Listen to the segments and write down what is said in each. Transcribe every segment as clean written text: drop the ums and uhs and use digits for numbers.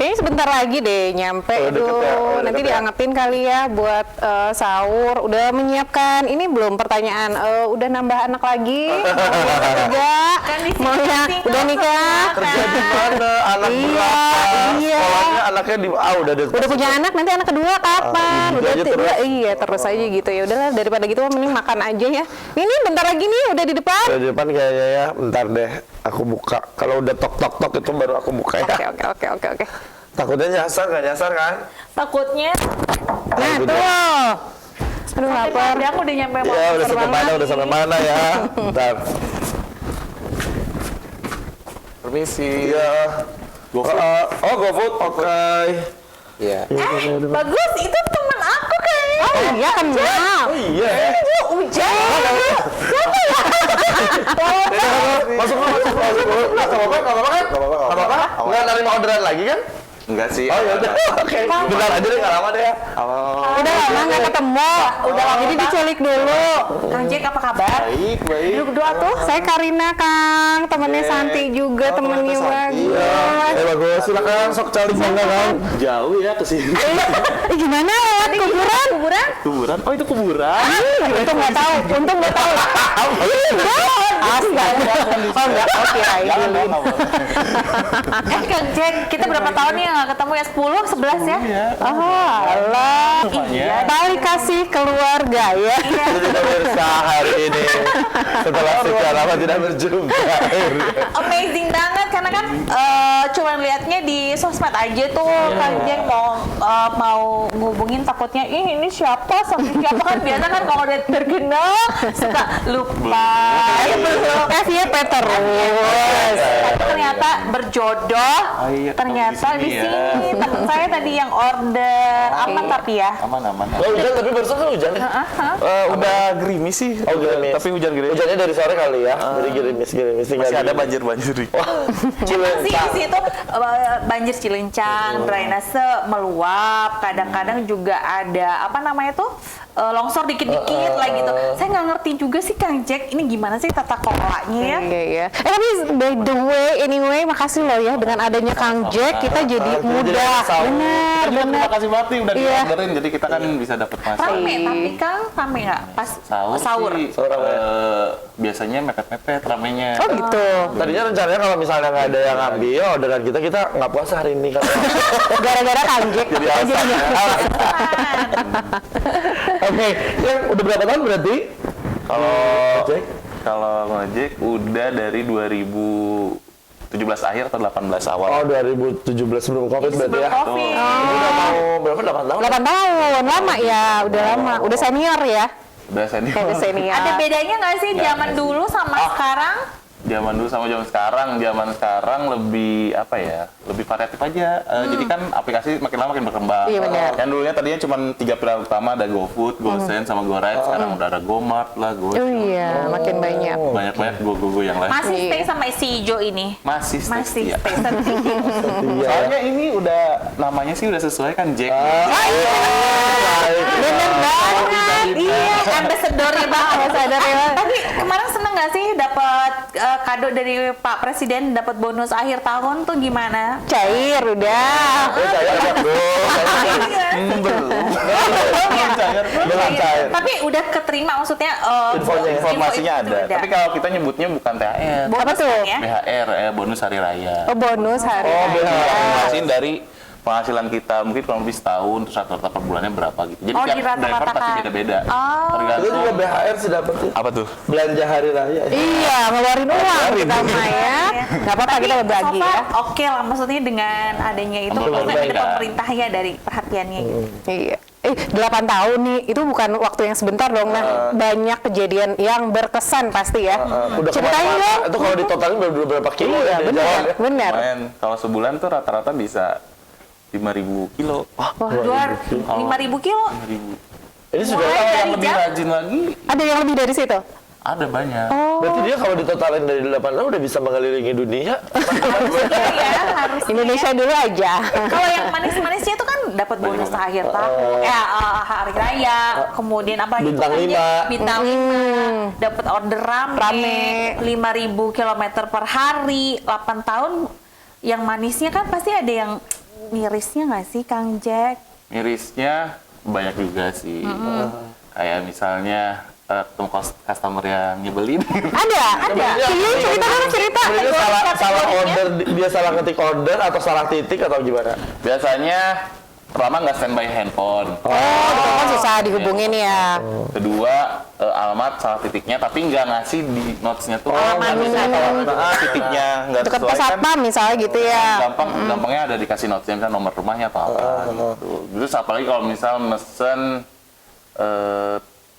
Kayaknya sebentar lagi deh nyampe. Nanti diangetin kali ya buat sahur. Udah menyiapkan ini belum pertanyaan? Udah nambah anak lagi? Juga mau ya? Udah nikah? Kerja di mana? Anak berapa? Sekolahnya anaknya udah punya anak, nanti anak kedua kapan? Iya terus aja gitu ya. Udahlah daripada gitu mending makan aja ya. Ini bentar lagi nih udah di depan. Udah di depan kayaknya ya. Bentar deh, aku buka. Kalau udah tok itu baru aku buka ya. Oke. Takutnya nyasar nggak nyasar kan? Takutnya. Nah tuh. Aduh lapar. Aku udah nyampe. Ya udah sampai mana ya? Bentar. Permisi. Iya. GoFood. GoFood, oke. Iya. Bagus, itu teman aku kayaknya. Oh iya kenal. Oh iya. Ujang. Siapa ya? Masuk. Nggak apa-apa. Nggak nerima orderan lagi kan? Enggak sih. Oh ya udah. Oke. Bentar aja deh, nggak lama deh ya. Udah lama nggak ketemu. Udah jadi diculik dulu. Kang Jack apa kabar? Baik. Duduk dua tuh. Saya Karina Kang, temennya Santi juga, temennya Bagus. Bagus, silakan sok cari bangga kan. Jauh ya ke sini. Gimana lewat kuburan? Kuburan? Oh itu kuburan. Untung nggak tahu. Enggak. Oke, Kang Jack, kita berapa tahun nih nggak ketemu ya? 10, 11 ya? Allah. Balik kasih keluarga ya. Kita bersah hari ini. Setelah sekian lama tidak berjumpa. Amazing banget karena kan cuman liatnya di sosmed aja tuh Kang Jack mau ngubungin takutnya ini siapa kan biasa kan kalau udah terkenal suka lupa. Peter. Ternyata berjodoh. Ternyata di sini teman saya tadi yang order aman tapi ya. Aman. Oh, hujan tapi barusan kan hujan. Udah gerimis sih. Oh, gerimis. Tapi hujan gerimis. Hujannya dari sore kali ya. Jadi gerimis. Masih ada banjir. Sih di situ banjir Cilencang, drainase meluap, kadang-kadang juga ada apa namanya tuh longsor dikit-dikit lah gitu. Saya nggak ngerti juga sih Kang Jack, ini gimana sih tata kelolanya ya? Iya. Tapi by the way, anyway, makasih loh ya dengan adanya Kang Jack kita jadi mudah. Benar. Terima kasih banget nih udah diorderin, jadi kita kan bisa dapat masak. Rame, tapi Kang rame nggak pas sahur? Sih, biasanya mepet-mepet ramenya. Oh gitu. Tadinya rencananya kalau misalnya nggak ada yang ngambil orderan kita nggak puasa hari ini kan. Gara-gara Kang Jack. Jadi Oke, yang udah berapa tahun berarti? Kalau ngojek udah dari 2017 akhir atau 18 awal. Oh, 2017 sebelum Covid berarti ya. Covid. Udah mau berapa? 8 tahun? 8 tahun, lama ya, udah lama. Udah senior ya. Udah senior. Ada bedanya nggak sih zaman dulu sama sekarang? Zaman dulu sama zaman sekarang lebih apa ya, lebih variatif aja. Jadi kan aplikasi makin lama makin berkembang. Iya, benar. Yang dulunya tadinya cuma 3 pilar utama, ada GoFood, GoSend sama GoRide. Sekarang udah ada GoMart lah, Oh iya, makin banyak. banyak Go yang lain. Masih stay sama si hijau ini? Masih Masih stay. stay sama Soalnya ini udah namanya sih udah sesuai kan Jack. Bener banget. Iya, ambasadornya banget. Tapi kemarin seneng nggak sih dapat kado dari Pak Presiden, dapat bonus akhir tahun tuh gimana? Cair udah. Belum cair. Tapi udah keterima maksudnya Informasinya info itu ada. udah. Tapi kalau kita nyebutnya bukan THR. Bonus Apa tuh? kan ya? BHR bonus hari raya. Oh bonus hari Oh, raya. Informasiin dari penghasilan kita mungkin kurang lebih setahun, terus rata-rata per bulannya berapa gitu. Jadi Oh, tiap driver dirata-ratakan. pasti beda-beda. Oh. Itu Tergantung juga BHR sih dapat tuh. apa tuh? Belanja hari raya. Iya, ngeluarin uang kita mah ya. Nggak apa-apa kita berbagi ya. Oke lah, maksudnya dengan adanya itu Ambil maksudnya ada berbeda. pemerintah ya dari perhatiannya gitu. Iya. 8 tahun nih, itu bukan waktu yang sebentar dong. Nah, banyak kejadian yang berkesan pasti ya. Udah Ceritain kemana-mana. dong. Itu kalau ditotalin berapa kilo Iya, ya? benar, benar. Lumayan. Kalau sebulan tuh rata-rata bisa 5.000 kilo. Oh, 5.000 kilo. 5.000. Ini sudah Mulai Kalau dari yang lebih jam? rajin lagi, Ada yang lebih dari situ? ada banyak. berarti dia kalau ditotalin dari 8 tahun udah bisa mengelilingi dunia. Iya, harus. Indonesia dulu aja. Kalau yang manis-manisnya itu kan dapat bonus akhir tahun, hari raya, kemudian apa lagi Bintang tuh kan, 5. bintang 5, dapat order rame, 5.000 km per hari, 8 tahun. Yang manisnya kan pasti ada yang mirisnya nggak sih Kang Jack? Mirisnya banyak juga sih. Kayak misalnya ketemu customer yang nyebelin. Ada. Iya, cerita. Sebenarnya salah order, dia salah ketik order atau salah titik atau gimana? Biasanya pertama nggak standby handphone. Oh, itu kan susah dihubungin ya. Kedua alamat salah titiknya, tapi nggak ngasih di notes-nya tuh. Titiknya nggak Dekat sesuai pos kan. satpam misalnya gitu ya. Gampangnya ada dikasih notes-nya, misalnya nomor rumahnya atau apa gitu. Terus apalagi kalau misal mesen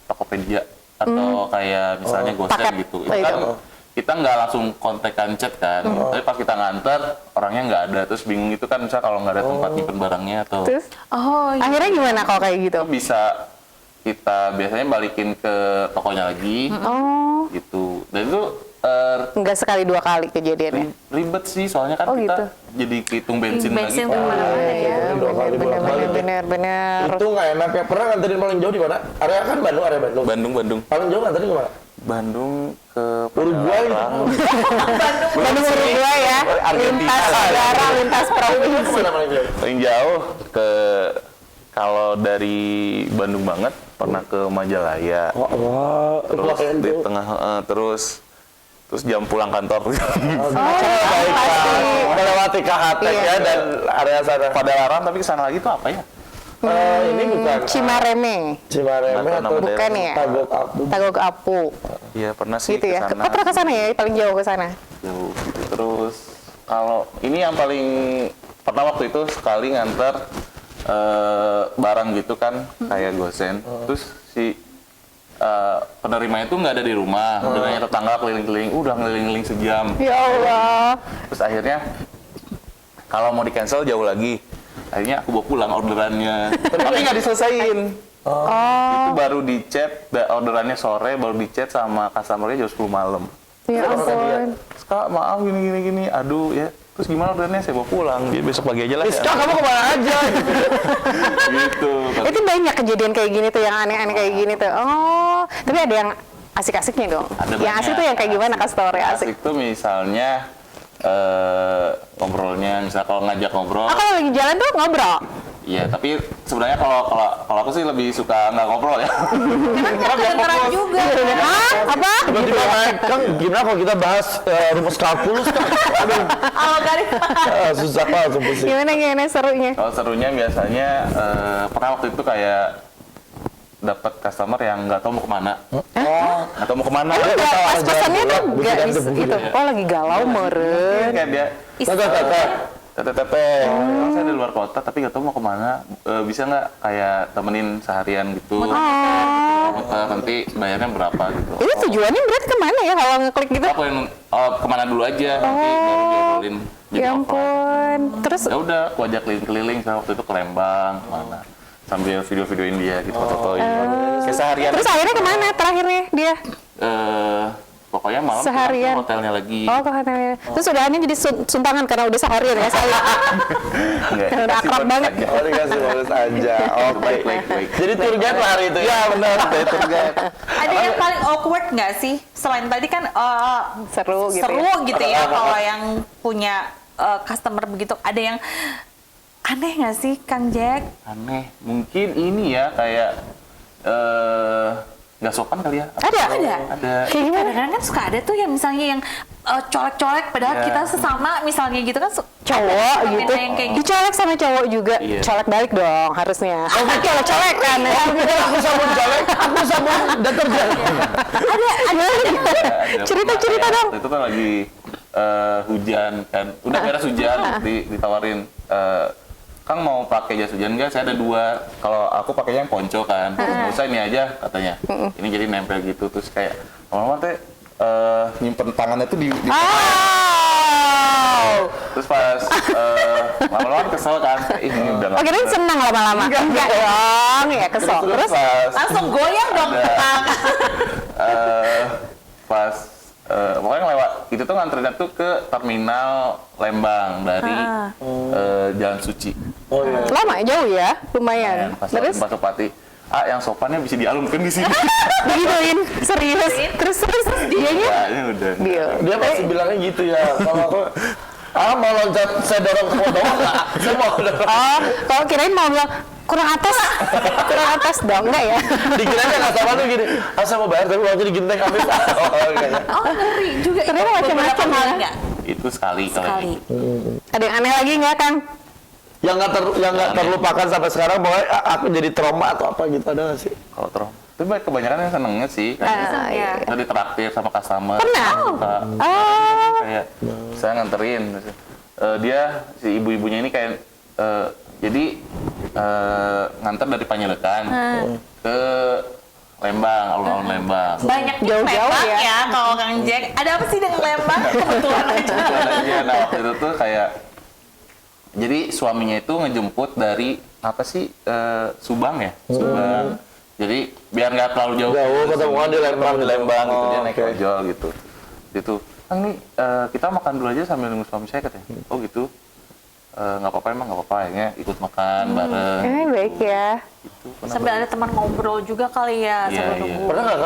Tokopedia atau kayak misalnya Paket Gosen gitu. Itu itu. kan kita nggak langsung kontekan chat kan. Tapi pas kita nganter orangnya nggak ada, terus bingung itu kan, misalnya kalau nggak ada tempat nyimpen barangnya atau Terus Oh, iya. akhirnya gimana kalau kayak gitu? itu bisa kita biasanya balikin ke tokonya lagi Oh, gitu. Dan itu enggak sekali 2 kali kejadiannya. ribet sih, soalnya kan Oh, kita gitu. jadi hitung bensin Bensin lagi. kemana-mana ya. Iya, Dua kali bolak-balik. bener. Itu nggak enak ya. Pernah nganterin paling jauh di mana? Area kan Bandung, area Bandung. Bandung Paling jauh nganterin kemana? Bandung ke Uruguay. Bandung Uruguay ya, lintas negara, lintas provinsi. Kemana paling jauh? paling jauh ke, kalau dari Bandung banget pernah ke Majalaya. Wah, Terus lumayan di jauh. tengah terus jam pulang kantor. Melewati KHT ya dan area sana. Pada larang tapi kesana lagi tuh apa ya? Ini bukan Cimareme, Cimareme Nggak tahu atau nama bukan ya? Tagok Apu. Tagok Apu, Iya pernah sih gitu ya. kesana. Kau pernah ke sana ya, paling jauh ke sana. Jauh gitu. Terus kalau ini yang paling pernah waktu itu sekali nganter barang gitu kan, kayak Gosen. Terus si penerimanya itu nggak ada di rumah, udah nanya tetangga keliling-keliling, udah ngeliling-keliling sejam. Ya Allah. Terus akhirnya kalau mau di cancel jauh lagi, akhirnya aku bawa pulang orderannya, tapi nggak diselesain. Itu baru di chat, orderannya sore, baru di chat sama customernya jam 10 malam. Ya ampun. Terus, Kak maaf gini, aduh ya. Terus gimana orderannya, saya bawa pulang, dia besok pagi aja lah ya. Kak, kamu kemana aja? Gitu. Itu banyak kejadian kayak gini tuh, yang aneh-aneh kayak gini tuh. Oh, tapi ada yang asik-asiknya dong. Ada Yang asik banyak. tuh yang kayak gimana customer-nya asik? Asik tuh misalnya ngobrolnya, misal kalau ngajak ngobrol, Kalau lagi jalan tuh ngobrol. iya. Tapi sebenarnya kalau aku sih lebih suka nggak ngobrol ya. Kedengeran juga. Hah? Apa? Tiba-tiba naik, Kang, gimana kalau kita bahas rumus kalkulus, Kang? Aduh, Algoritma. susah banget aku pusing. Gimana serunya? Kalau serunya biasanya pernah waktu itu kayak dapat customer yang nggak tahu mau kemana, nggak tahu mau kemana. Enggak, pas pesannya tuh bukan enggak ada bisa buku gitu. ya. Oh, lagi galau meren. Kayak dia teteh, saya di luar kota tapi nggak tahu mau kemana. Bisa nggak kayak temenin seharian gitu? Muter, nanti bayarnya berapa gitu. Itu tujuannya berarti kemana ya kalau ngeklik gitu? Apa yang kemana dulu aja, nanti baru diobrolin. jadi Ya offline. ampun. Terus Ya udah, aku ajak keliling-keliling. Saya waktu itu ke Lembang, kemana, sambil video-videoin dia gitu, fotoin. Kayak seharian. terus akhirnya kemana terakhirnya dia? Pokoknya malam Seharian. ke hotelnya lagi. Oh, ke hotelnya. Terus udahannya jadi sumpangan karena udah seharian ya saya. Enggak, Udah dikasih akrab bonus banget. aja. Oh, dikasih bonus aja. Oke. Baik. Jadi tour guide lah hari itu ya? Benar, saya tour guide. Ada yang paling awkward nggak sih? Selain tadi kan Seru gitu seru ya. gitu ya kalau yang punya customer begitu. Ada yang aneh nggak sih, Kang Jack? Aneh, mungkin ini ya kayak nggak sopan kali ya. Ada? Ada. Kayak gimana? Kadang-kadang kan suka ada tuh yang misalnya yang colek-colek padahal Iya. kita sesama misalnya gitu kan Cowok ada gitu. yang kayak gitu. Dicolek sama cowok juga. Iya. Colek balik dong harusnya. Oh, colek-colek kan. Aku sabun colek, aku sabun deterjen. Ada. Cerita-cerita dong. Waktu itu kan lagi hujan kan, udah beres hujan, ditawarin, Kang mau pakai jas hujan nggak? Saya ada 2. Kalau aku pakainya yang ponco kan, nggak usah ini aja katanya. Ini jadi nempel gitu, terus kayak lama-lama teh nyimpen tangannya tuh di terus pas lama-lama kesel kan, ini udah nggak. Kirain senang lama-lama. Enggak dong, ya kesel. Terus pas Langsung goyang dong. pas pokoknya lewat itu tuh nganterinnya tuh ke terminal Lembang dari Jalan Suci. Oh iya. lama jauh ya, lumayan. Pas Terus Pak Supati, yang sopannya bisa dialungkan di sini. digituin, serius. Terus dianya Kayaknya udah. dia. Dia pasti bilangnya gitu ya. Kalau aku Mau loncat, saya dorong ke bawah nggak? Saya mau dorong. Oh, kalau kirain mau bilang kurang atas dong, enggak ya? Dikiranya nggak sama tuh gini. Saya mau bayar tapi uangnya digenteng habis. Oh, kayaknya. Oh, ngeri juga. Ternyata Itu macam-macam beberapa kali ya. nggak? Itu sekali. Sekali. Ada yang aneh lagi nggak, Kang? Yang nggak terlupakan sampai sekarang, pokoknya aku jadi trauma atau apa gitu, ada nggak sih? Kalau terus. Tapi kebanyakan yang senengnya sih. Iya. Kita ditraktir sama customer. Pernah? Suka. Oh, Kayak saya nganterin. Dia si ibu-ibunya ini kayak jadi nganter dari Panjelekan ke Lembang, alun-alun Lembang. Banyak Jauh-jauh Lembang ya. ya kalau Kang Jack. Ada apa sih dengan Lembang? Kebetulan aja. Iya, nah waktu itu tuh kayak jadi suaminya itu ngejemput dari apa sih Subang ya, Subang. Jadi biar nggak terlalu jauh. Jauh, ketemuan di Lembang. Di Lembang gitu, dia Oh, naik oke. ojol gitu. Itu, Kang nih kita makan dulu aja sambil nunggu suami saya katanya. Oh gitu. Nggak apa-apa emang nggak apa-apa ya, ikut makan bareng. baik ya. Gitu. Kenapa? Sambil ada teman ngobrol juga kali ya Iya, sambil iya. nunggu. Pernah nggak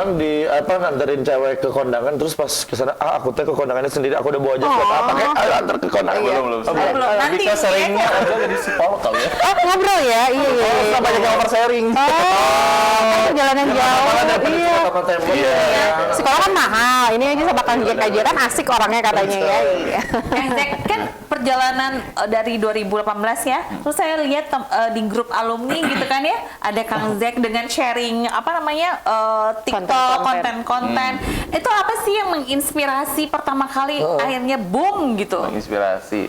kan nganterin cewek ke kondangan terus pas kesana, aku teh ke kondangannya sendiri, aku udah bawa aja buat apa? Kayak ayo antar ke kondangan. Belum. Belum. Lebih Nanti ke sering ya. aja jadi psikolog kali ya. Oh, ngobrol ya? Iya. Kita banyak yang oversharing. Oh, perjalanan jauh. Malah daripada Iya. cerita sama tembok. Iya. Sekolah kan mahal. Ini aja sama Kang Jack aja kan asik orangnya katanya ya. Iya. Jack kan perjalanan dari 2018 ya. Terus saya lihat di grup alumni gitu kan ya, ada Kang Jack dengan sharing apa namanya TikTok konten-konten. Itu apa sih yang menginspirasi pertama kali akhirnya boom gitu? Inspirasi.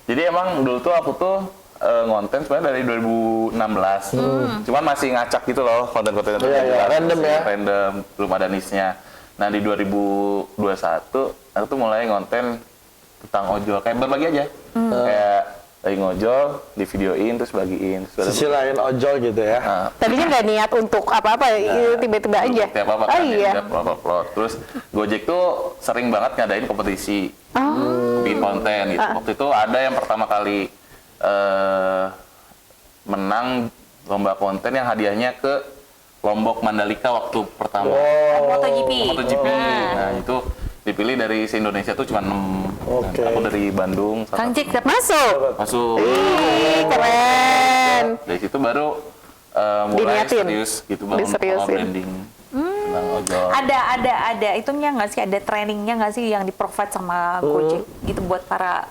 Jadi emang dulu tuh aku tuh ngonten sebenarnya dari 2016. Cuman masih ngacak gitu loh konten-konten itu. Iya, random ya. Random, belum ada niche-nya. Nah, di 2021 aku tuh mulai ngonten tentang ojol, kayak berbagi aja. Kayak lagi ngojol, di videoin terus bagiin. Terus Sisi lain ojol gitu ya. nah, Tadinya nggak niat untuk apa-apa, tiba-tiba aja. tiap apa Oh kan iya. ya, upload. Terus Gojek tuh sering banget ngadain kompetisi bikin konten gitu. Waktu itu ada yang pertama kali menang lomba konten yang hadiahnya ke Lombok Mandalika waktu pertama MotoGP. MotoGP. Nah itu dipilih dari se-Indonesia tuh cuma 6. Oke. Aku dari Bandung. Kang Jack dapat Masuk. Masuk. Ih, keren. Dari situ baru mulai Diniatin. serius gitu bangun Diseriusin. pola branding tentang ojol. ada itunya nggak sih, ada trainingnya nggak sih yang di-provide sama Gojek gitu buat para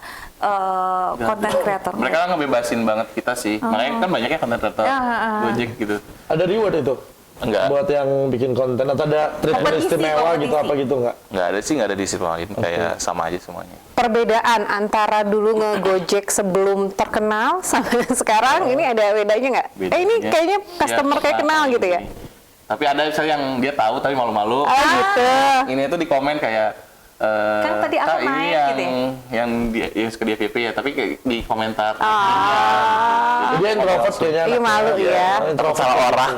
content creator? Mereka kan ngebebasin banget kita sih. Makanya kan banyaknya content creator Gojek gitu. Ada reward itu? Enggak. Buat yang bikin konten atau ada treatment Kompetisi, istimewa gitu kompetisi. apa gitu nggak? Nggak ada sih, nggak ada disiplin. Kayak sama aja semuanya. Perbedaan antara dulu nge-Gojek sebelum terkenal sampai sekarang ini ada bedanya nggak? Ini Bedanya, kayaknya customer ya, kayak kenal kelihatan gitu ya? gini. Tapi ada misalnya yang dia tahu tapi malu-malu. Oh gitu. Ini tuh di komen kayak Kan tadi aku "Kak, ini naik," yang gitu ya? yang suka dia PP ya, tapi kayak di komentar. Dia introvert kayaknya. Iya malu ya. Introvert. Salah orang.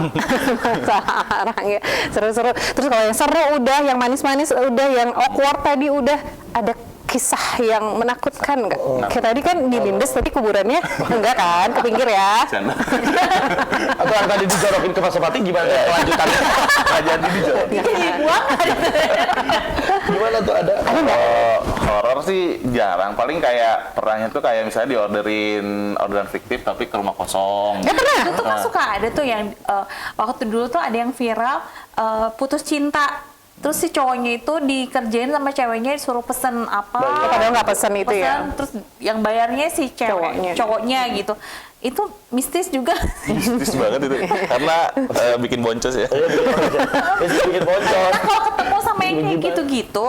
Salah orang ya. Seru-seru. Terus kalau yang seru udah, yang manis-manis udah, yang awkward tadi udah, ada kisah yang menakutkan nggak? Kayak tadi kan di Lindes tadi kuburannya enggak kan, ke pinggir ya. Canda. Atau yang tadi dijorokin ke Pasopati gimana kelanjutannya? Nggak jadi dijawab. Gimana tuh ada? Horor sih jarang. Paling kayak pernahnya tuh kayak misalnya orderan fiktif tapi ke rumah kosong. Ya pernah. Itu kan suka ada tuh yang waktu dulu tuh ada yang viral putus cinta. Terus si cowoknya itu dikerjain sama ceweknya disuruh pesen apa. Padahal nggak pesen itu ya. Terus yang bayarnya si Cowoknya. cowoknya gitu. Itu mistis juga. Mistis banget itu. Karena bikin boncos ya. Bikin bocor. Nah, kalau ketemu sama yang kayak gitu-gitu,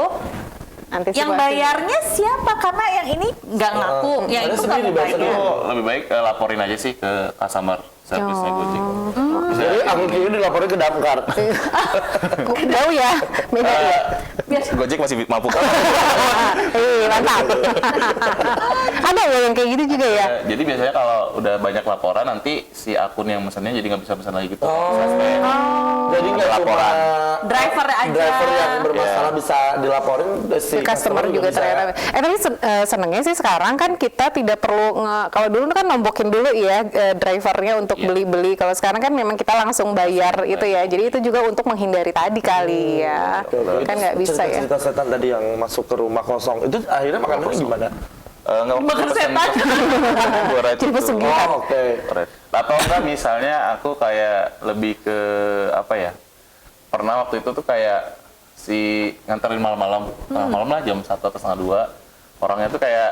Antisipasi. yang bayarnya siapa? Karena yang ini nggak ngaku, yang ada itu nggak sendiri mau biasanya. bayar. Itu lebih baik laporin aja sih ke customer service-nya Gojek. Jadi aku kiri dilaporin ke Damkar. Jauh ya, beda ya. Gojek masih mampu kan? Mantap. Ada ya yang kayak gitu juga ya. Jadi biasanya kalau udah banyak laporan nanti si akun yang mesennya jadi nggak bisa pesan lagi gitu. Jadi nggak cuma Laporan. Driver aja. driver yang bermasalah bisa dilaporin, si Customer juga bisa. ternyata. Tapi senengnya sih sekarang kan kita tidak perlu kalau dulu kan nombokin dulu ya drivernya untuk beli-beli. Kalau sekarang kan memang kita langsung bayar itu ya. Jadi itu juga untuk menghindari tadi kali ya. Betul. Kan nggak bisa ya. Cerita setan tadi yang masuk ke rumah kosong itu akhirnya makanannya gimana? nggak Bakar pesen setan. buat ride Jadi itu. pesugihan. Oh, oke. Ride. Atau enggak misalnya aku kayak lebih ke apa ya? Pernah waktu itu tuh kayak si nganterin malam-malam, malam lah jam 1 atau setengah 2. Orangnya tuh kayak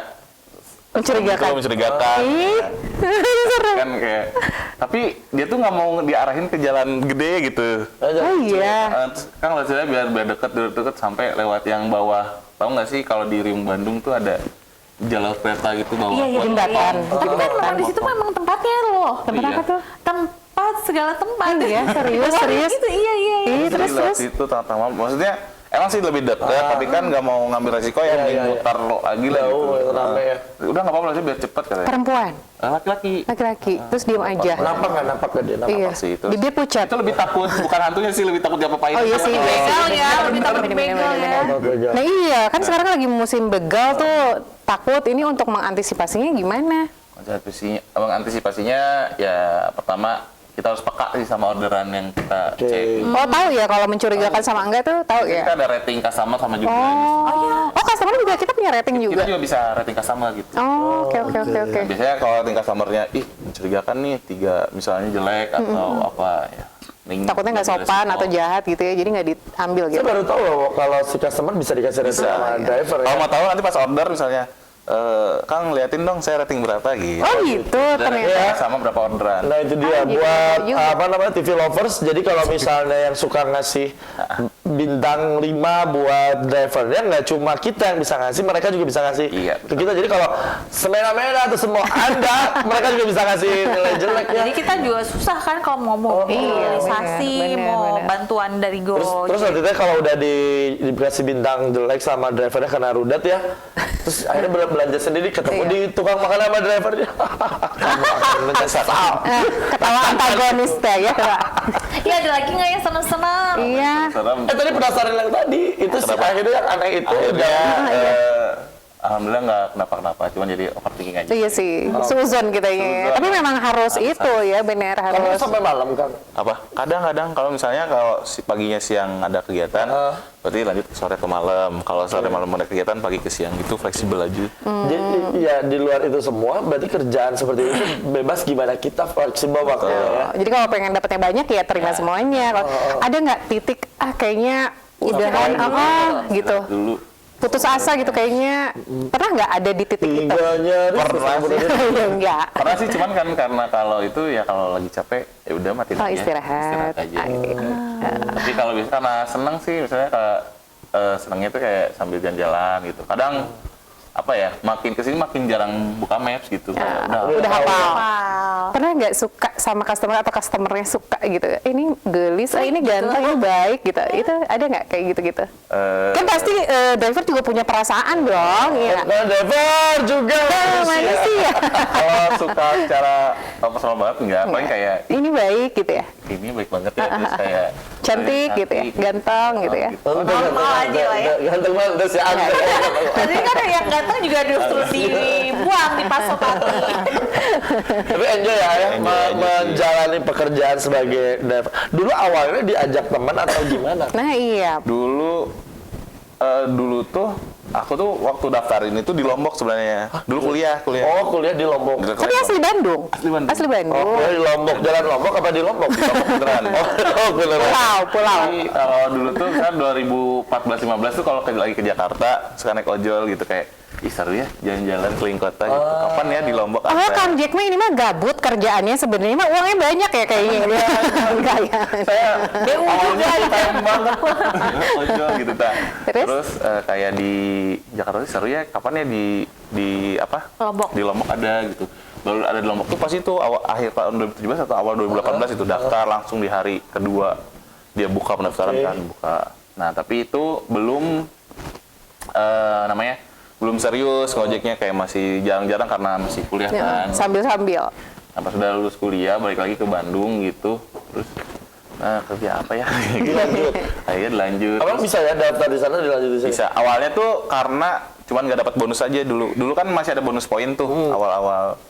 Mencurigakan. mencurigakan. Ih, serem. Kan kayak tapi dia tuh nggak mau diarahin ke jalan gede gitu. Oh iya. Kan saya biar deket sampai lewat yang bawah. Tahu nggak sih kalau di Riung Bandung tuh ada jalur kereta gitu bawah. Iya, iya, Jembatan. Tapi kan memang di situ memang tempatnya loh. Tempat Iya. apa tuh? Tempat segala tempat. Iya, serius, Wah, serius. Gitu, iya, iya. Ih, Jadi terus lewat situ tengah-tengah. Maksudnya emang sih lebih dekat, tapi kan nggak mau ngambil resiko ya, Iya, iya, iya. mutar lagi lah Jauh, gitu. rame ya. Udah nggak apa-apa sih biar cepet katanya. perempuan, Laki-laki. laki-laki, terus diem aja. Nampak nggak nampak ke dia? Nampak. Iya. sih itu. Bibir pucat. Itu lebih takut, bukan hantunya sih, lebih takut diapa-apain. Oh iya sih, Begal ya, lebih takut Bener-bener, begal ya. bener-bener. Oke, oke. Nah iya, kan sekarang lagi musim begal tuh, takut ini untuk mengantisipasinya gimana? Mengantisipasinya ya pertama kita harus peka sih sama orderan yang kita Oke. cek. Oh tahu ya kalau mencurigakan sama enggak tuh tahu Kita ya? ada rating customer sama juga. Oh customer juga kita punya rating Kita juga. juga bisa rating customer gitu. Oh oke oke oke oke. Biasanya kalau rating customernya, ih mencurigakan nih 3 misalnya jelek atau apa ya. Takutnya nggak sopan atau jahat gitu ya, jadi nggak diambil Saya gitu. baru tahu loh kalau si customer bisa dikasih rating sama driver ya. Kalau mau tahu nanti pas order misalnya, Kang liatin dong saya rating berapa gitu. Oh gitu Dan ternyata. sama berapa orderan. Nah itu dia gitu, buat juga. apa namanya TV lovers. Jadi kalau misalnya yang suka ngasih bintang 5 buat drivernya, nggak cuma kita yang bisa ngasih, mereka juga bisa ngasih Iya. ke kita. Jadi kalau semena-mena atau semua Anda, mereka juga bisa ngasih nilai jelek ya. Jadi kita juga susah kan kalau mau mobilisasi, bener, mau bener. bantuan dari Terus nanti teh kalau udah dikasih bintang jelek sama drivernya kena rudat ya, terus akhirnya belanja sendiri ketemu Iya. di tukang makan sama drivernya. Kamu akan menyesal. Ketawa antagonis deh ya. Kak. Iya, ada lagi nggak yang seneng-seneng? Iya. Serem. Tadi penasaran yang tadi itu sih Kenapa? akhirnya yang aneh itu Akhirnya, udah alhamdulillah nggak kenapa-kenapa, cuman jadi overthinking aja. Iya sih, suzon kita ya. Suzon. Tapi memang harus itu ya, benar kamu harus. sampai malam kan. Apa? Kadang-kadang kalau misalnya kalau si paginya siang ada kegiatan, berarti lanjut sore ke malam. Kalau sore malam ada kegiatan, pagi ke siang itu fleksibel aja. Jadi ya di luar itu semua berarti kerjaan seperti itu bebas gimana kita fleksibel waktunya ya. Jadi kalau pengen dapatnya banyak ya terima semuanya. Kalau ada nggak titik kayaknya udahan gitu. Dulu Putus asa gitu kayaknya. Pernah nggak ada di titik itu? Tiganya Pernah sih. Enggak. pernah sih, cuman kan karena kalau itu ya kalau lagi capek ya udah matiin Oh aja. istirahat. aja. Ah, Tapi kalau biasa karena seneng sih, misalnya kayak senengnya itu kayak sambil jalan-jalan gitu. Kadang apa ya, makin kesini makin jarang buka maps gitu. Kayak udah hafal. Wow. Pernah nggak suka sama customer atau customernya suka gitu? Ini gelis, ini ganteng, ini baik gitu. Itu ada nggak kayak gitu-gitu? Kan pasti driver juga punya perasaan dong, ya. Nah, driver juga. Manusia. kalau suka secara personal banget enggak, paling kayak Ini baik gitu ya. ini baik banget ya, terus kayak Cantik gitu ya, ganteng gitu ya. Normal aja lah ya. Ganteng banget udah si Anda. Tadi kan yang ganteng juga terus dibuang di pasopati. Tapi enjoy ya, Enjoy aja sih. menjalani pekerjaan sebagai driver. Dulu awalnya diajak teman atau gimana? Nah iya. dulu tuh aku tuh waktu daftarin itu di Lombok sebenarnya. Dulu kuliah. Oh, kuliah di Lombok. Tapi asli Bandung. Asli Bandung. Asli Bandung. Oh, kuliah di Lombok. Jalan Lombok apa di Lombok? Di Lombok beneran. Oh, beneran. Pulau. Jadi kalau dulu tuh kan 2014-15 tuh kalau lagi ke Jakarta suka naik ojol gitu, kayak ih seru ya jalan-jalan keliling kota gitu. Kapan ya di Lombok Oh, ada? Kang Jack mah ini mah gabut kerjaannya sebenarnya mah uangnya banyak ya kayaknya. Enggak ya. Saya awalnya full time banget ojol gitu ta. Terus? Terus kayak di Jakarta sih seru ya, kapan ya di apa? Lombok. Di Lombok ada gitu. Baru ada di Lombok tuh pas itu akhir tahun 2017 atau awal 2018 itu daftar langsung di hari kedua dia buka pendaftaran kan buka. Nah tapi itu belum namanya belum serius ngojeknya, kayak masih jarang-jarang karena masih kuliah kan. Sambil-sambil. Nah, pas udah lulus kuliah balik lagi ke Bandung gitu, terus nah kerja apa ya? Dilanjut. Akhirnya dilanjut. Abang bisa ya daftar di sana dilanjut di sini? Bisa. Awalnya tuh karena cuman nggak dapat bonus aja dulu. Dulu kan masih ada bonus poin tuh awal-awal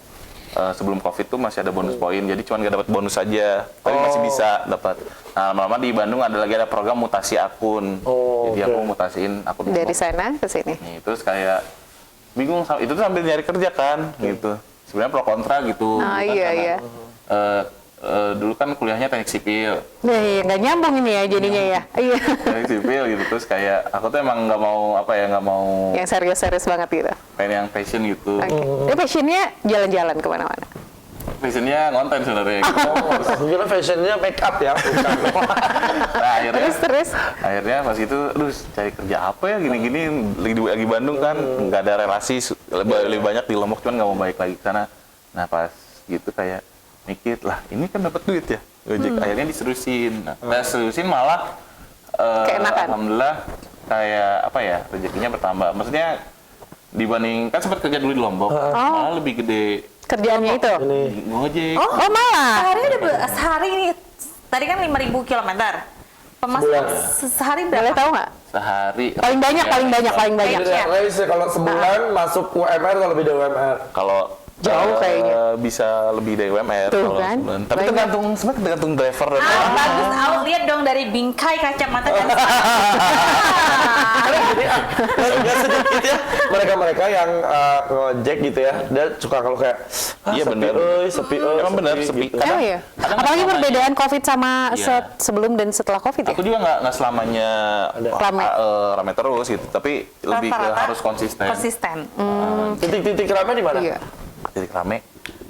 sebelum Covid tuh masih ada bonus poin. Jadi cuman nggak dapat bonus aja, tapi masih bisa dapat. Nah, lama-lama di Bandung ada program mutasi akun. Oh, Jadi oke. aku mutasiin akun Dari Lombok. sana ke sini. Nih, terus kayak bingung itu tuh sambil nyari kerja kan gitu. Sebenarnya pro kontra gitu. Ah, kan, iya, karena, iya. dulu kan kuliahnya teknik sipil. Nah, iya, nggak nyambung ini ya jadinya ya. Iya. Teknik sipil gitu, terus kayak aku tuh emang nggak mau Yang serius-serius banget gitu. pengen yang fashion gitu. Oke. Dia passionnya jalan-jalan kemana-mana. Fashionnya ngonten sebenarnya gitu. Aku kira fashionnya make up ya, bukan. Nah, Terus. akhirnya pas itu, aduh cari kerja apa ya gini-gini, lagi Bandung kan, nggak ada relasi, lebih banyak di Lombok, cuman nggak mau balik lagi ke sana. Nah pas gitu kayak mikir, lah ini kan dapat duit ya, Gojek. Akhirnya diseriusin. Nah, seriusin malah Keenakan. alhamdulillah kayak apa ya, rezekinya bertambah. Maksudnya dibandingkan sempat kerja dulu di Lombok, malah lebih gede Kerjaannya itu. Gojek. Oh, malah. Sehari ini tadi kan 5.000 kilometer. Pemasukan sehari Boleh berapa? tahu nggak? Sehari. Paling banyak. Jadi kalau sebulan masuk UMR atau lebih dari UMR? Kalau Jauh kayaknya. bisa lebih dari UMR Tuh kalau kan. sebulan. Tapi Banyak. sebenarnya tergantung driver dan Bagus, aku lihat dong dari bingkai kacamata dan Nggak sedikit ya mereka-mereka yang ngojek gitu ya, dia suka kalau kayak Iya, sepi, bener. sepi, Emang bener, sepi. gitu. Oh iya. kadang Apalagi selamanya- perbedaan COVID sama Iya. sebelum dan setelah COVID ya? aku juga nggak selamanya Rame. rame terus gitu, tapi lebih ke rata-rata harus konsisten. konsisten. Titik-titik rame di mana? Iya. Titik rame.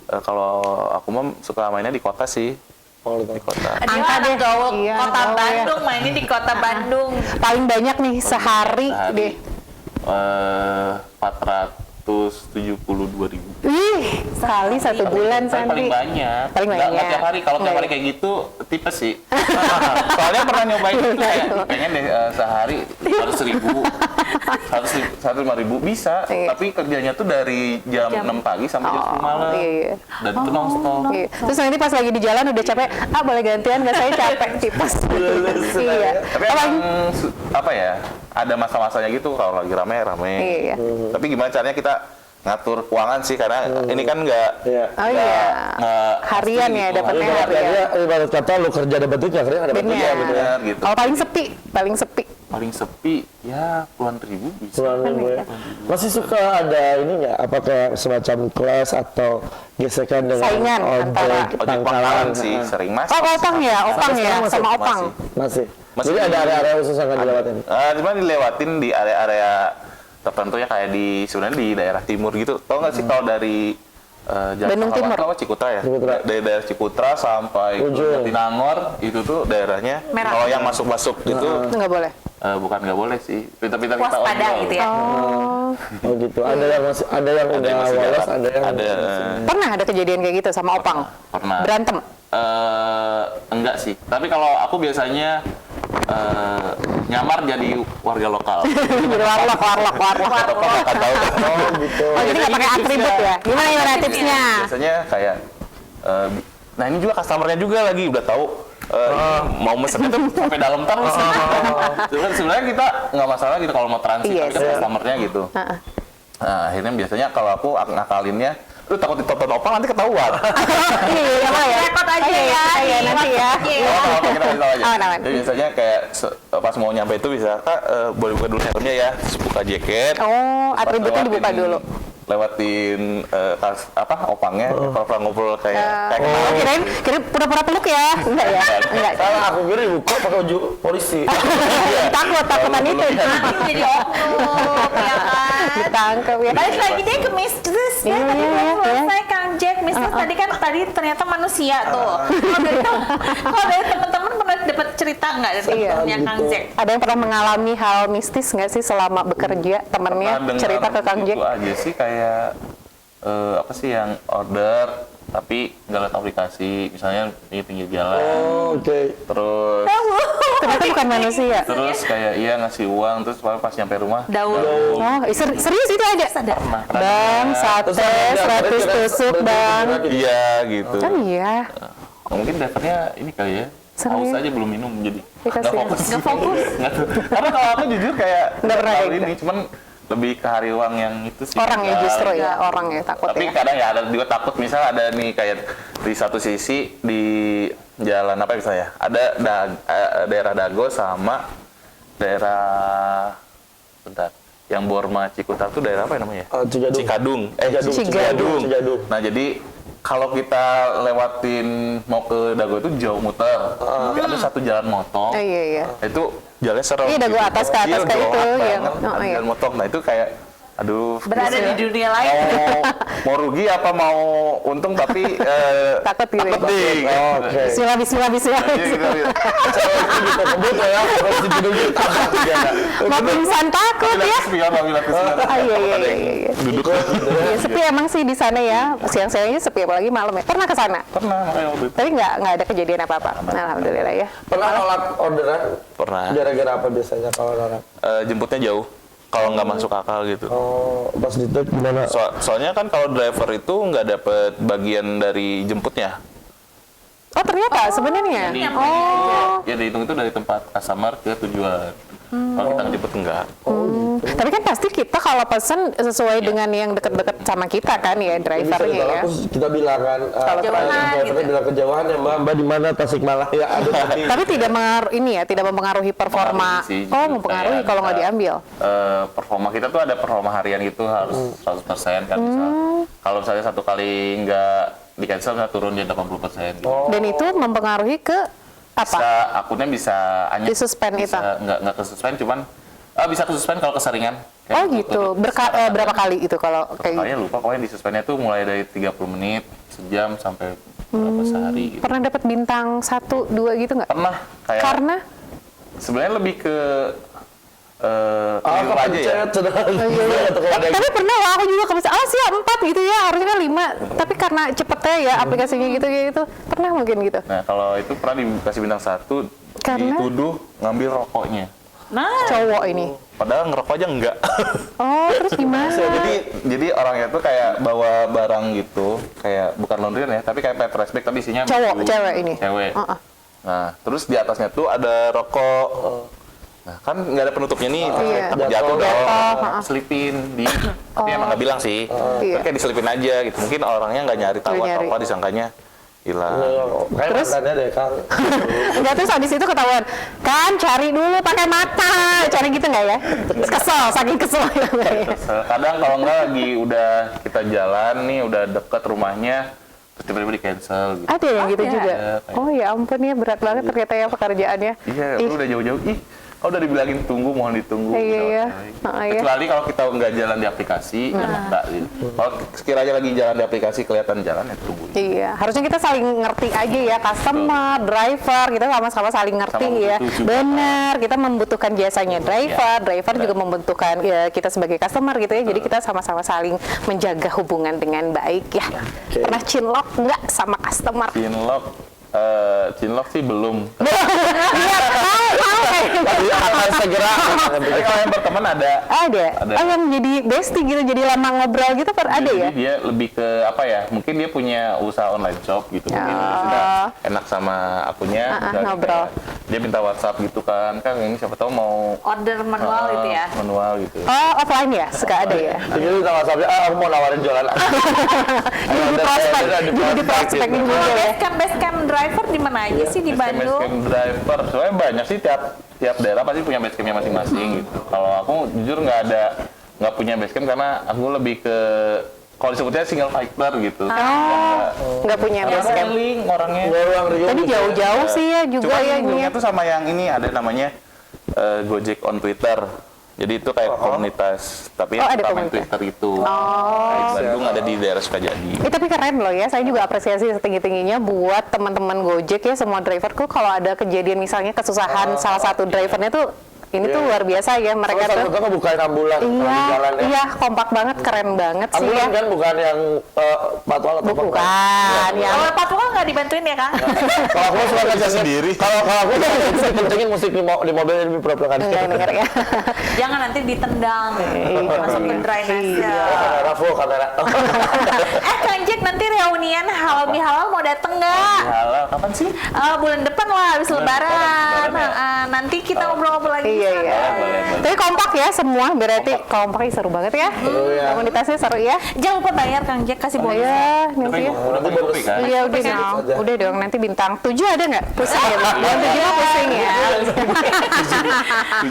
Kalau aku mah suka mainnya di kota sih. Oh, gitu. Di kota. Dia Angka anak deh. gaul Iya, kota anak gaul ya. Bandung, mainnya di kota Bandung. Paling banyak nih sehari Sehari. deh. 472.000. Wih, sekali satu bulan Tapi paling Santi. banyak. Paling Nggak banyak. tiap hari. Kalau tiap hari kayak gitu, tipes sih. Soalnya pernah nyobain itu kayak pengen deh sehari 100.000, 105.000 bisa. Iya. Tapi kerjanya tuh dari jam 6 pagi sampai jam 10 malam. Iya. Dan itu non-stop. Iya. Terus nanti pas lagi di jalan udah capek, boleh gantian nggak, saya capek tipes. Iya. Tapi emang apa ya? Ada masa-masanya gitu kalau lagi rame-rame. Iya. Tapi gimana caranya kita ngatur keuangan sih, karena ini kan nggak Iya. Oh iya. Harian ya, gitu. dapatnya Ibarat harian. kata, ibarat kata lu kerja dapat duit, nggak kerja nggak dapat duit. Bener. bener gitu. Kalau paling sepi. Paling sepi ya puluhan ribu bisa. Puluhan ribu ya. Masih suka ada ini nggak? Apa kayak semacam kelas atau gesekan dengan Saingan antara ojek Ojek pangkalan? pangkalan sih sering masuk. Oh, opang ya, sama opang. Masih. Masih Jadi ada di- area-area khusus yang nggak dilewatin. Cuma dilewatin di area-area tertentu ya, kayak sebenarnya di daerah timur gitu. Tahu nggak sih kalau dari Jalan Bandung Pahlawan, Timur. tahu Ciputra ya? Ciputra. Dari daerah Ciputra sampai ke Ujung. Jatinangor itu tuh daerahnya. Merah. Kalau yang masuk-masuk gitu Itu nggak boleh. bukan nggak boleh sih. Tapi kita Waspada ojol. gitu ya. Oh gitu. Ada yang masih, ada yang Ada udah yang masih walas, jalan. ada yang Ada. Pernah ada kejadian kayak gitu sama opang? Pernah. Berantem? Enggak sih. Tapi kalau aku biasanya nyamar jadi warga lokal. Jadi warlock. Nggak tahu. Oh gitu. Oh, jadi nggak pakai atribut ya? Gimana tipsnya? Biasanya kayak nah ini juga customernya juga lagi udah tahu mau mesen itu sampai dalam terus. Sebenarnya kita nggak masalah gitu kalau mau transit, Yes. tapi kan customernya gitu. Nah, akhirnya biasanya kalau aku ngakalinnya, lu takut ditonton opang nanti ketahuan. Iya, apa ya? Rekod aja ya. Iya, nanti ya. Iya. Oh, kita kasih tahu aja. Aman. Jadi biasanya kayak pas mau nyampe itu bisa, Kak, boleh buka dulu helmnya ya, terus buka jaket. Oh, atributnya dibuka dulu. Lewatin opangnya, ngobrol kayak Oh, kirain pura-pura peluk ya? Enggak ya? Enggak. Salah, aku kira dibuka pakai baju polisi. Takutan itu. Nanti jadi oknum, ya kan? Ditangkap ya. Balik lagi deh ke Mistress. Iya, Tadi iya, belum iya. selesai Kang Jack. Mistress tadi ternyata manusia tuh. Kalau dari teman-teman pernah dapat cerita nggak dari Iya, temennya Kang gitu. Jack? Ada yang pernah mengalami hal mistis nggak sih selama bekerja? Temennya Pernah cerita ke dengar Kang Jack? Itu aja sih kayak apa sih yang order tapi nggak lihat aplikasi, misalnya di pinggir jalan. Oh, oke. Terus Ternyata bukan manusia. kayak iya ngasih uang, terus pas nyampe rumah Daun. Oh, serius itu ada? pernah Bang, sate, 100 tusuk bang. iya gitu. Kan iya. Mungkin drivernya ini kali ya, Serius? haus aja belum minum jadi Dikasih nggak fokus. Nggak fokus. Nggak tahu. Karena kalau aku jujur kayak Nggak pernah tahu kayak ini, cuman lebih ke hari uang yang itu sih. Orang ya Nggak- justru ya, orang ya takut Tapi ya. kadang ya ada juga takut, misal ada nih kayak di satu sisi di jalan apa misalnya, ada daerah Dago sama daerah bentar yang Borma Ciputat tuh daerah apa ya namanya? Cigadung. Cikadung. Cigadung. Cigadung. Nah, jadi kalau kita lewatin mau ke Dago itu jauh muter. Tapi ada satu jalan motong. Iya. Itu jalannya serem. Iya, Dago atas ke atas kayak itu, iya. Ada Iya. jalan motong. Nah, itu kayak aduh, Berada di dunia lain. mau rugi apa mau untung tapi Takut gitu ya. penting. Oke. Bismillah. Jadi kita bilang, Kita kebut ya, harus dipinggir Mau pingsan takut ya. Bila kespion. Iya. Duduk. Iya, sepi emang sih di sana ya. Siang-siangnya sepi apalagi malam ya. Pernah ke sana? Pernah makanya waktu itu. Tapi nggak ada kejadian apa-apa. Alhamdulillah ya. Pernah nolak orderan? Pernah. Gara-gara apa biasanya kalau nolak? Jemputnya jauh. Kalau nggak masuk akal gitu. Oh, pas ditek gimana? Soalnya kan kalau driver itu nggak dapet bagian dari jemputnya. Oh ternyata sebenarnya. Jadi, Oh. ya dihitung itu dari tempat customer ke tujuan. Kalau kita ngejemput enggak. Tapi kan pasti kita kalau pesen sesuai dengan yang deket-deket sama kita kan ya drivernya ya. Terus kita bilang kan, Kejauhan drivernya gitu. bilang kejauhan ya Mbak di mana Tasikmalaya ada tadi. Tapi tidak tidak mempengaruhi performa. Mempengaruhi sih, Oh, justru mempengaruhi kayak kalau nggak kita, diambil. Performa kita tuh ada performa harian gitu harus 100% kan misal. Kalau misalnya satu kali nggak di cancel nggak turun dia 80% gitu. Oh. Dan itu mempengaruhi ke apa? Bisa akunnya bisa anyep, Disuspend bisa, itu? nggak ke suspend cuman bisa ke suspend kalau keseringan. Oh gitu. Berapa kali itu kalau kayak gitu? Kayaknya lupa pokoknya di suspendnya tuh mulai dari 30 menit, sejam sampai berapa sehari gitu. Pernah dapat bintang 1, 2 gitu nggak? Pernah kayak Karena sebenarnya lebih ke keliru aja ya. tapi pernah lah aku juga kebiasaan, sih 4 gitu ya, harusnya kan 5. Tapi karena cepetnya ya aplikasinya gitu. Pernah mungkin gitu. Nah, kalau itu pernah dikasih bintang 1 Karena? dituduh ngambil rokoknya. Nah, Cowok ini. Padahal ngerokok aja enggak. Oh, terus gimana? jadi orangnya tuh kayak bawa barang gitu, kayak bukan laundryan ya, tapi kayak paper bag tapi isinya Cowok, baju. cewek ini? Cewek. Uh-uh. Nah, terus di atasnya tuh ada rokok. Nah, kan nggak ada penutupnya nih, Iya. takut jatuh dong. Jatuh, Selipin di, tapi emang nggak bilang sih. Iya. Tapi kayak diselipin aja gitu. Mungkin orangnya nggak nyari tahu Nggak atau nyari. apa, disangkanya hilang. Kayak Terus? mantannya deh Kang. Enggak, terus habis itu ketahuan kan cari dulu pakai mata, cari gitu nggak ya? Terus kesel, saking kesel ya. Kadang kalau nggak lagi udah kita jalan nih, udah deket rumahnya, terus tiba-tiba di cancel gitu. Ada yang gitu Ada. juga. Ada. Oh ya ampun ya, berat banget ternyata ya pekerjaannya. Iya, Ih, lu udah jauh-jauh. Ih, kau udah dibilangin tunggu, mohon ditunggu. Iya, Udah, iya. udah. Iya. Kecuali kalau kita nggak jalan di aplikasi, ya enggak. Gitu. Kalau sekiranya lagi jalan di aplikasi kelihatan jalan, ya tunggu. Iya, harusnya kita saling ngerti aja ya, customer, driver, kita sama-sama saling ngerti Sama ya. butuh juga. Benar, kita membutuhkan jasanya driver, driver juga membutuhkan ya, kita sebagai customer gitu ya. Jadi kita sama-sama saling menjaga hubungan dengan baik ya. Pernah cinlok nggak sama customer? Cinlok sih belum. Iya, mau Tapi akan segera. Tapi kalau yang berteman ada. Ada. Ada. Oh, yang jadi bestie gitu, jadi lama ngobrol gitu, ada Jadi ya? dia lebih ke apa ya? Mungkin dia punya usaha online shop gitu. Mungkin Oh. sudah enak sama akunya. misalnya ngobrol. kayak Dia minta WhatsApp gitu kan. Kan ini siapa tahu mau order manual itu ya. manual gitu. Oh, offline ya? Suka ada ya? Jadi sama WhatsAppnya, aku mau nawarin jualan. Jadi di prospek, jadi di prospekin juga Kalau ya? basecamp driver di mana aja sih di Bandung? Basecamp driver, soalnya banyak sih tiap daerah pasti punya basecampnya masing-masing gitu. Kalau aku jujur nggak punya basecamp karena aku lebih ke kalau disebutnya single fighter gitu. Nggak punya basecamp. Link orangnya. Tadi jauh-jauh sih ya juga Cuma ya linknya niat. tuh sama yang ini ada namanya Gojek on Twitter. Jadi itu kayak komunitas, tapi Oh, ada yang main komunitas. Twitter itu. Kayak di Bandung ada di daerah Sukajadi. Tapi keren loh ya, saya juga apresiasi setinggi-tingginya buat teman-teman Gojek ya, semua driverku kalau ada kejadian misalnya kesusahan salah satu drivernya tuh, ini tuh luar biasa ya mereka tuh. Mereka bukan ambulan kalau di jalan ya. Iya, kompak banget, keren banget sih ya. Ambulan kan bukan yang patwal atau apa? Bukan, ya. Kalau patrol nggak dibantuin ya Kang? Kalau aku suka kerja sendiri. Kalau aku bisa kencengin musik di mobil lebih pura-pura kan. Enggak denger ya. Jangan nanti ditendang, masuk ke drainase. Kamera full kamera. Kang Jack nanti reunian halal bihalal mau dateng nggak? Halal, kapan sih? Bulan depan lah habis lebaran. Lebaran ya? Nanti kita ngobrol-ngobrol lagi. Iya, iya. Boleh. Tapi kompak ya semua, berarti kompaknya seru banget ya. ya. Komunitasnya seru ya. Jangan lupa bayar Kang Jack kasih bonus. Iya, nanti ya. Udah beli kopi kan? Iya, udah. aja. Udah dong, nanti bintang 7 ada nggak? Pusing ya, Bang? Bintang 7 mah pusing ya.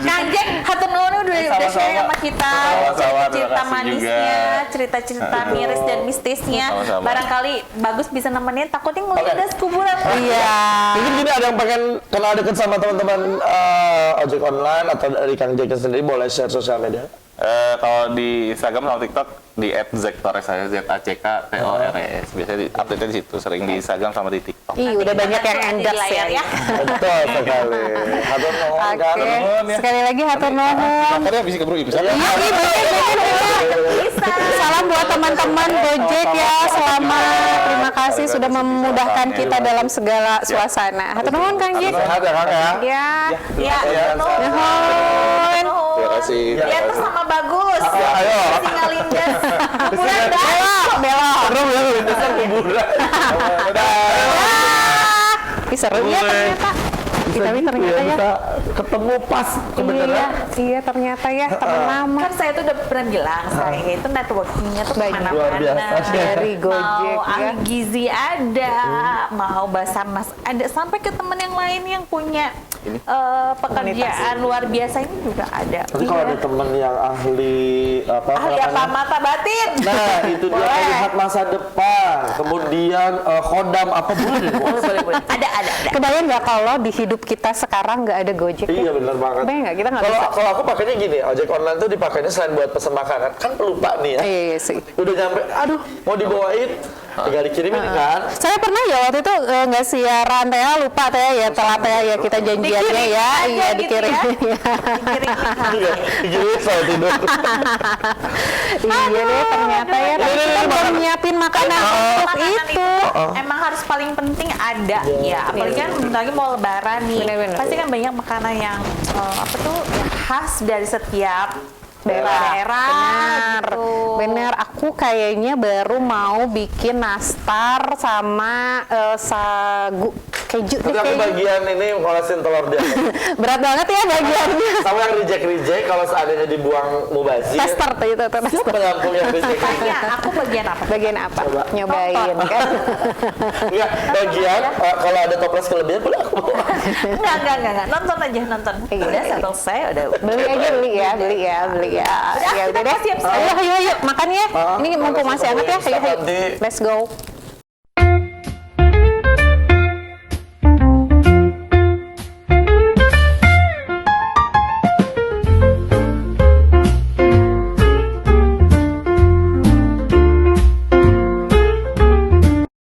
Kang Jack, hatur nuhun udah Sama-sama. share sama kita Sama-sama, cerita terima kasih manisnya, juga. cerita-cerita miris dan mistisnya. Sama-sama. Barangkali bagus bisa nemenin, takutnya ngelindas kuburan. Iya. Mungkin gini ada yang pengen kenal deket sama teman-teman ojek online atau dari Kang Jack sendiri boleh share sosial media. Kalau di Instagram sama TikTok di @zektores saya ZACKTORES. Biasanya di update di situ, sering di Instagram sama di TikTok. Ih, udah banyak yang Nanti di endorse layar ya. Betul sekali. Hatur nuhun Oke, Kang. sekali lagi hatur nuhun. Makanya bisa keburu bisa. Iya, bisa. Salam buat teman-teman Gojek ya, selamat. Terima kasih sudah memudahkan kita dalam segala suasana. Hatur nuhun Kang Jack. Sehat ya Kang ya. Ya. Ya, nuhun. Nuhun. Terima kasih. Ya, terus sama bagus. Ayo. Singa lindas. Kuburan dah. Belok. Seru ya lintasan kuburan. Ih, seru ya ternyata. Tapi ternyata ya. Bisa ketemu pas kebenaran. Iya ternyata ya teman lama. Kan saya tuh udah pernah bilang, saya itu networkingnya tuh Banyak. Luar biasa. kemana-mana. Dari Gojek Mau ya. Gizi ada, mau Basarnas ada, sampai ke teman yang lain yang punya pekerjaan luar biasa ini juga ada. Nanti kalau ada teman yang ahli apa Ahli apa mata batin? Nah, itu dia Boleh. melihat masa depan. Kemudian khodam apa boleh? Boleh. Ada. Kebayang nggak kalau di hidup kita sekarang nggak ada Gojek? Iya Ya? benar banget. Kebayang nggak? Kita nggak Kalau bisa. kalau aku pakainya gini, ojek online tuh dipakainya selain buat pesan makanan, kan pelupa nih ya. Iya sih. Udah nyampe, aduh mau dibawain, tinggal dikirimin kan. Saya pernah ya waktu itu nggak siaran teh, lupa teh ya, telat teh ya kita janjiannya ya, aja iya gitu dikirim. ya. Iya, dikirimin selalu tidur. Iya deh ternyata ya, tapi kita belum nyiapin makanan untuk Makanan itu. emang harus paling penting ada ya, apalagi kan bentar lagi mau lebaran nih. Bener-bener. Pasti kan banyak makanan yang apa tuh ya, khas dari setiap daerah Benar, gitu. benar. Aku kayaknya baru mau bikin nastar sama sagu keju Tapi deh aku kayaknya. bagian ini ngolesin telur dia. Berat banget ya bagiannya. Sama yang reject kalau seandainya dibuang mubazir. Tester tuh itu tuh. Siapa penampung yang reject? Tanya, aku bagian apa? Bagian apa? Coba. Nyobain kan? Enggak, bagian kalau ada toples kelebihan boleh aku bawa. Enggak. Nonton aja, nonton. Iya. Udah selesai, udah. Beli aja beli ya. Udah, Ya kita udah deh. siap-siap. Ayo makan ya. Ini mumpung masih hangat ya. Bisa Ayo, nanti. let's go.